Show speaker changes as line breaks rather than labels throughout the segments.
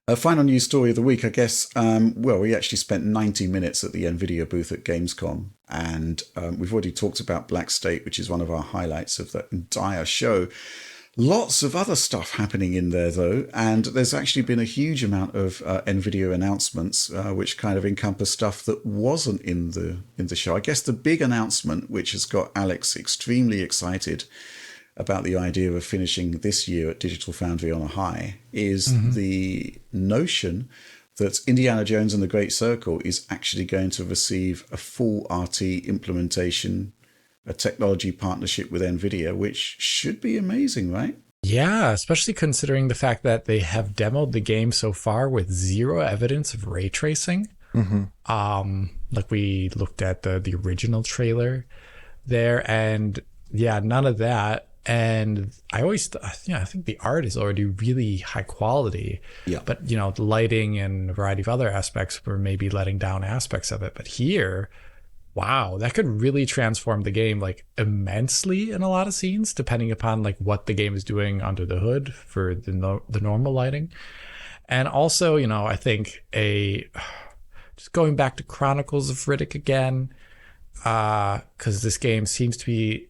A final news story of the week, I guess. Well, we actually spent 90 minutes at the Nvidia booth at Gamescom, and we've already talked about Black State, which is one of our highlights of the entire show. Lots of other stuff happening in there, though, and there's actually been a huge amount of Nvidia announcements, which kind of encompass stuff that wasn't in the show. I guess the big announcement, which has got Alex extremely excited about the idea of finishing this year at Digital Foundry on a high, is the notion that Indiana Jones and the Great Circle is actually going to receive a full RT implementation, a technology partnership with Nvidia, which should be amazing, right?
Yeah, especially considering the fact that they have demoed the game so far with zero evidence of ray tracing.
Mm-hmm.
Like we looked at the original trailer there, and yeah, none of that. And I always, I think the art is already really high quality.
Yeah.
But the lighting and a variety of other aspects were maybe letting down aspects of it. But here, wow, that could really transform the game like immensely in a lot of scenes, depending upon like what the game is doing under the hood for the normal lighting. And also, I think just going back to Chronicles of Riddick again, because this game seems to be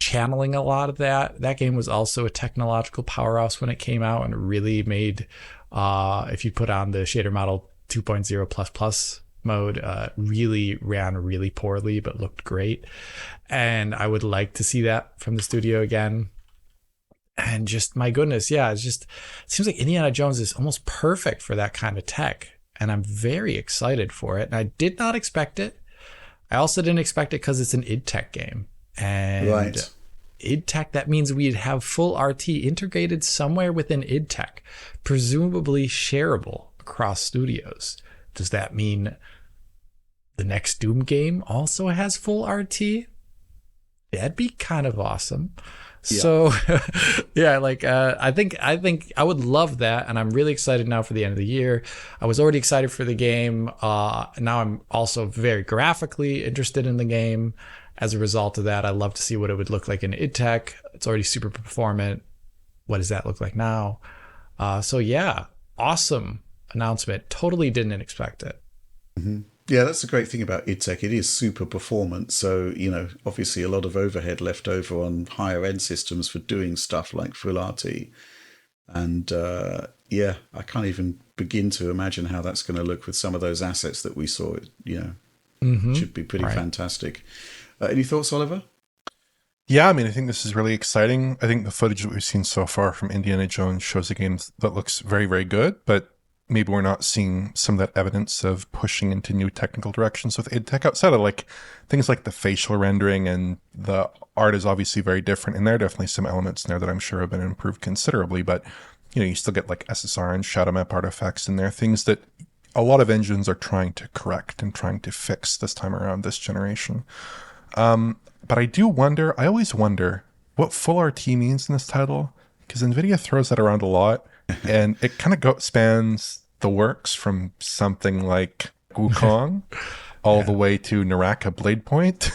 channeling a lot of that. That game was also a technological powerhouse when it came out, and it really made, if you put on the shader model 2.0++ mode, really ran really poorly but looked great. And I would like to see that from the studio again. And just, my goodness, yeah, it seems like Indiana Jones is almost perfect for that kind of tech. And I'm very excited for it. And I did not expect it. I also didn't expect it because it's an id Tech game. And
Right.
id Tech, that means we'd have full RT integrated somewhere within id Tech, presumably shareable across studios. Does that mean the next Doom game also has full RT? That'd be kind of awesome.
Yeah.
So yeah, like I think I would love that, and I'm really excited now for the end of the year. I was already excited for the game. Now I'm also very graphically interested in the game. As a result of that, I love to see what it would look like in id Tech. It's already super performant. What does that look like now? So yeah, awesome announcement. Totally didn't expect it.
Mm-hmm. Yeah, that's the great thing about id Tech. It is super performant. So, obviously a lot of overhead left over on higher end systems for doing stuff like full RT. And yeah, I can't even begin to imagine how that's going to look with some of those assets that we saw. It should be pretty fantastic. Any thoughts, Oliver?
Yeah, I mean, I think this is really exciting. I think the footage that we've seen so far from Indiana Jones shows a game that looks very, very good, but maybe we're not seeing some of that evidence of pushing into new technical directions with id Tech outside of like things like the facial rendering, and the art is obviously very different. And there are definitely some elements in there that I'm sure have been improved considerably, but you still get like SSR and shadow map artifacts in there, things that a lot of engines are trying to correct and trying to fix this time around, this generation. But I always wonder what full RT means in this title, because NVIDIA throws that around a lot, and it kind of spans the works from something like Wukong all the way to Naraka Blade Point.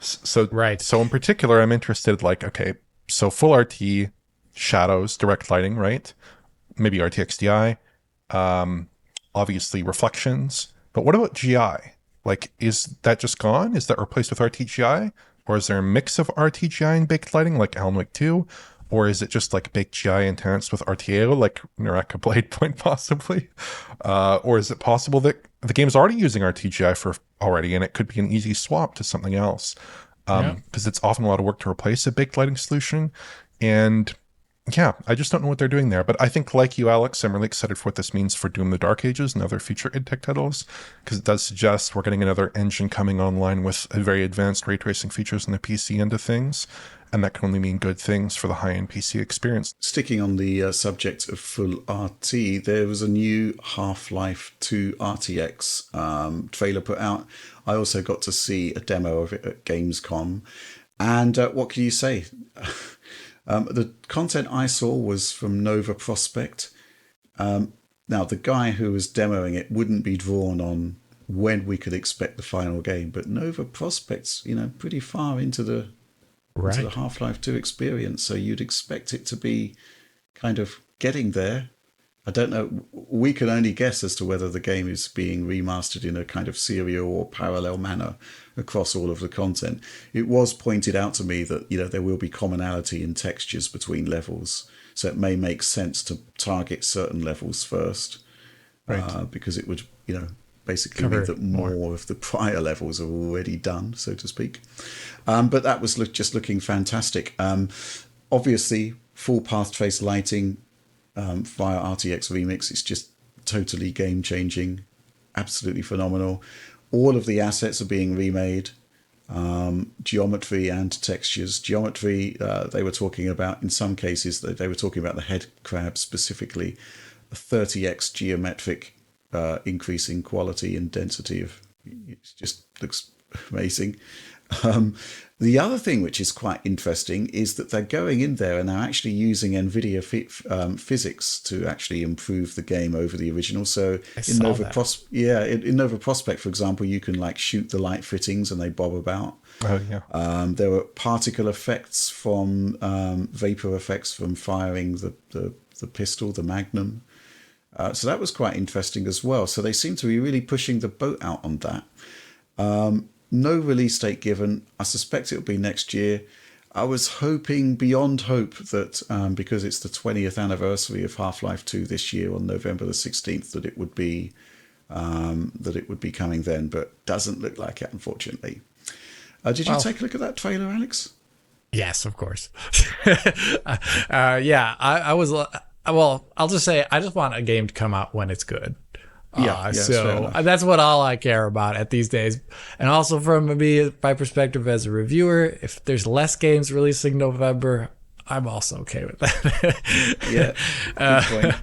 So,
Right.
So in particular, I'm interested, like, okay, so full RT, shadows, direct lighting, right? Maybe RTX DI, obviously reflections, but what about GI? Like, is that just gone? Is that replaced with RTGI? Or is there a mix of RTGI and baked lighting like Alan Wake 2? Or is it just like baked GI enhanced with RTAO like Naraka Blade Point possibly? Or is it possible that the game's already using RTGI already and it could be an easy swap to something else? Because it's often a lot of work to replace a baked lighting solution. And yeah, I just don't know what they're doing there. But I think, like you, Alex, I'm really excited for what this means for Doom the Dark Ages and other future id Tech titles, because it does suggest we're getting another engine coming online with very advanced ray tracing features in the PC end of things. And that can only mean good things for the high-end PC experience.
Sticking on the subject of full RT, there was a new HalfLife 2 RTX trailer put out. I also got to see a demo of it at Gamescom. And what can you say? The content I saw was from Nova Prospect. Now, the guy who was demoing it wouldn't be drawn on when we could expect the final game, but Nova Prospect's, pretty far into the Half-Life 2 experience, so you'd expect it to be kind of getting there. I don't know. We can only guess as to whether the game is being remastered in a kind of serial or parallel manner across all of the content. It was pointed out to me that, there will be commonality in textures between levels. So it may make sense to target certain levels first,
Right.
because it would, basically mean that more of the prior levels are already done, so to speak. But that was just looking fantastic. Obviously, full path trace lighting via RTX Remix is just totally game changing, absolutely phenomenal. All of the assets are being remade. Geometry and textures. Geometry, they were talking about, in some cases, they were talking about the head crab specifically, a 30x geometric increase in quality and density of it. Just looks amazing. The other thing which is quite interesting is that they're going in there and they're actually using Nvidia physics to actually improve the game over the original. So in Nova Prospect, for example, you can like shoot the light fittings and they bob about.
Oh yeah.
There were particle effects from vapor effects from firing the pistol, the Magnum. So that was quite interesting as well. So they seem to be really pushing the boat out on that. No release date given. I suspect it'll be next year. I was hoping beyond hope that because it's the 20th anniversary of Half-Life 2 this year on November the 16th, that it would be coming then, but doesn't look like it, unfortunately. Did you take a look at that trailer, Alex?
Yes, of course. Yeah, I was. Well, I'll just say I just want a game to come out when it's good. So that's what all I care about at these days. And also from my perspective as a reviewer, if there's less games releasing November, I'm also okay with that.
Good point.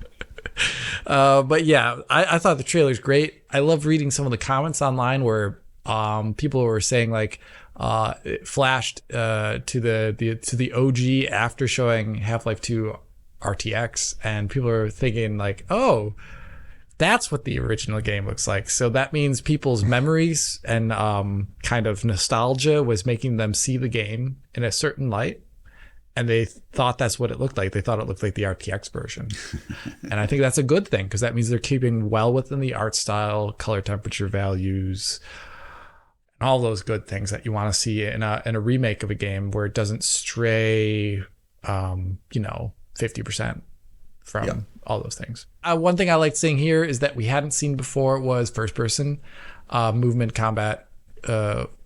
But yeah, I thought the trailer's great. I love reading some of the comments online where people were saying like it flashed to the OG after showing Half-Life 2 RTX, and people are thinking like, oh, that's what the original game looks like. So that means people's memories and kind of nostalgia was making them see the game in a certain light. And they thought that's what it looked like. They thought it looked like the RTX version. And I think that's a good thing because that means they're keeping well within the art style, color temperature values, and all those good things that you want to see in a remake of a game where it doesn't stray, 50% from all those things. One thing I liked seeing here is that we hadn't seen before was first person movement, combat,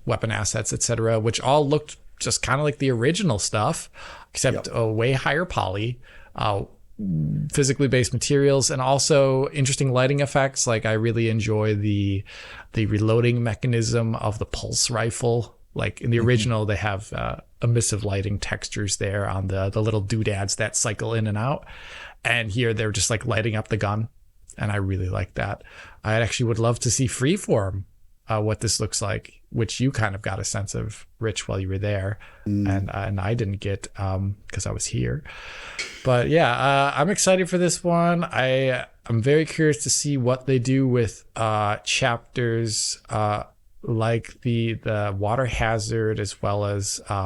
weapon assets, etc., which all looked just kind of like the original stuff, except a way higher poly, physically based materials, and also interesting lighting effects. Like I really enjoy the reloading mechanism of the pulse rifle. Like in the original, they have emissive lighting textures there on the little doodads that cycle in and out. And here they're just like lighting up the gun. And I really like that. I actually would love to see Freeform, what this looks like, which you kind of got a sense of, Rich, while you were there. And I didn't get because I was here. But yeah, I'm excited for this one. I'm very curious to see what they do with chapters like the water hazard, as well as what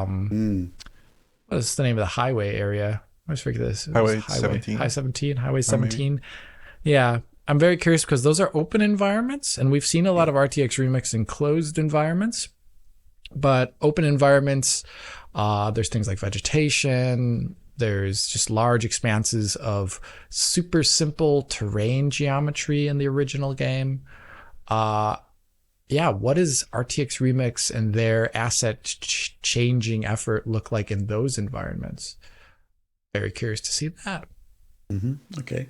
is the name of the highway area? I always forget this.
Highway 17.
Highway 17. Yeah. I'm very curious because those are open environments, and we've seen a lot of RTX Remix in closed environments. But open environments, there's things like vegetation. There's just large expanses of super simple terrain geometry in the original game. What does RTX Remix and their asset changing effort look like in those environments? Very curious to see that.
Okay.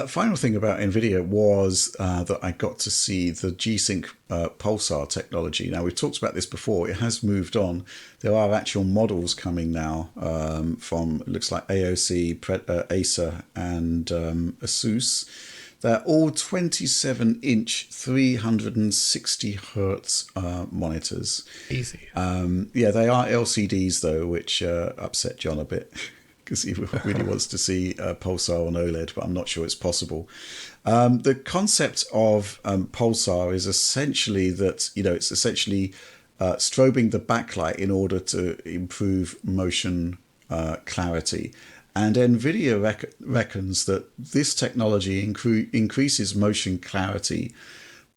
Final thing about Nvidia was that I got to see the GSync pulsar technology. Now, we've talked about this before. It has moved on. There are actual models coming now from, it looks like AOC, Acer, and Asus. They're all 27-inch, 360 hertz monitors.
Easy.
They are LCDs, though, which upset John a bit. Because he really wants to see Pulsar on OLED, but I'm not sure it's possible. The concept of Pulsar is essentially that, it's essentially strobing the backlight in order to improve motion clarity. And Nvidia reckons that this technology increases motion clarity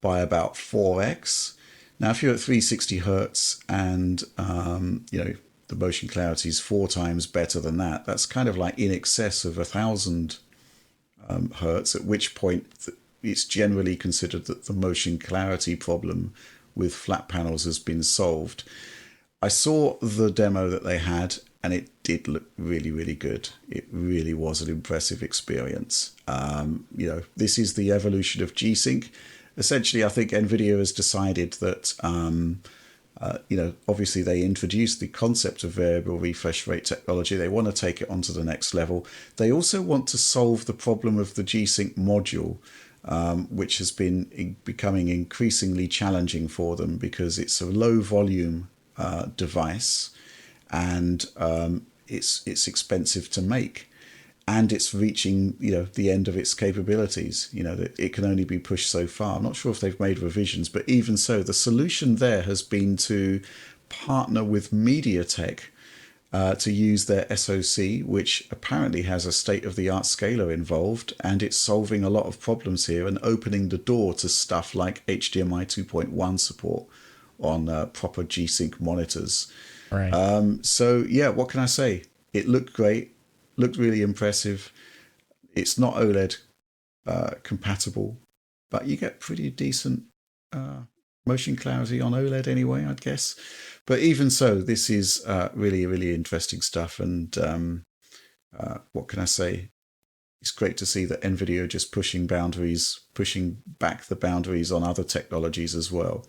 by about 4x. Now, if you're at 360 hertz and the motion clarity is 4 times better than that, that's kind of like in excess of 1,000 hertz. At which point, it's generally considered that the motion clarity problem with flat panels has been solved. I saw the demo that they had, and it did look really, really good. It really was an impressive experience. This is the evolution of G-Sync. Essentially, I think Nvidia has decided that, obviously they introduced the concept of variable refresh rate technology. They want to take it onto the next level. They also want to solve the problem of the G-Sync module, which has been becoming increasingly challenging for them because it's a low volume device, and it's expensive to make, and it's reaching the end of its capabilities. That it can only be pushed so far. I'm not sure if they've made revisions, but even so, the solution there has been to partner with MediaTek to use their SoC, which apparently has a state-of-the-art scaler involved, and it's solving a lot of problems here and opening the door to stuff like HDMI 2.1 support on proper G-Sync monitors.
Right.
So yeah, what can I say? It looked great, looked really impressive. It's not OLED compatible, but you get pretty decent motion clarity on OLED anyway, I'd guess. But even so, this is really, really interesting stuff. And what can I say? It's great to see that Nvidia just pushing back the boundaries on other technologies as well.